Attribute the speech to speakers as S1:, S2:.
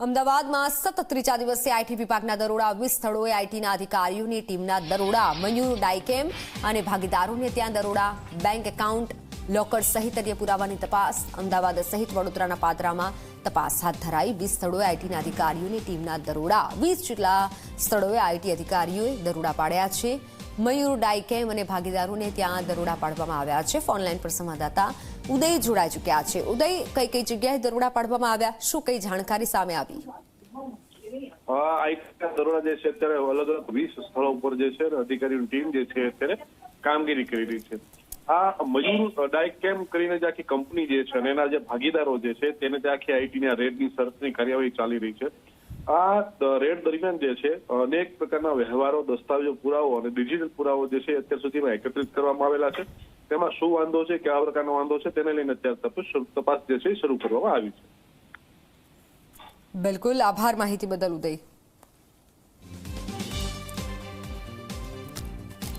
S1: અમદાવાદમાં સતત ત્રીજા દિવસે આઈટી વિભાગના દરોડા 20 સ્થળોએ આઈટીના અધિકારીઓની ટીમના દરોડા મયુર ડાયકેમ અને ભાગીદારોને ત્યાં દરોડા બેંક એકાઉન્ટ લોકર સહિત અન્ય પુરાવાની તપાસ અમદાવાદ સહિત વડોદરાના પાદરામાં તપાસ હાથ ધરાઈ 20 સ્થળોએ આઈટીના અધિકારીઓની ટીમના દરોડા 20 જેટલા સ્થળોએ આઈટી અધિકારીઓએ દરોડા પાડ્યા છે મયુર ડાયકેમ અને ભાગીદારોને ત્યાં દરોડા પાડવામાં આવ્યા છે ફોનલાઈન પર સંવાદદાતા ઉદય જોડાઈ ચૂક્યા છે ઉદય કઈ કઈ જગ્યાએ દરોડા પાડવામાં આવ્યા શું કઈ જાણકારી સામે આવી
S2: આઈટીના દરોડા જે છે અત્યારે અલગ અલગ 20 સ્થળો ઉપર જે છે અધિકારીઓની ટીમ જે છે અત્યારે કામગીરી કરી રહી છે આ મયુર ડાયકેમ કરીને જે આખી કંપની જે છે અને એના જે ભાગીદારો જે છે તેને જે આખી આઈટીના રેડની સર્ચની કાર્યવાહી ચાલી રહી છે આ રેડ દરમિયાન જે છે અનેક પ્રકારના વ્યવહારો દસ્તાવેજો પુરાવો અને ડિજિટલ પુરાવો જે છે અત્યાર સુધીમાં એકત્રિત કરવામાં આવેલા છે તેમાં શું વાંધો છે કેવા પ્રકારનો વાંધો છે તેને લઈને અત્યારે તપાસ જે છે શરૂ કરવામાં આવી છે
S1: બિલકુલ આભાર માહિતી બદલ ઉદય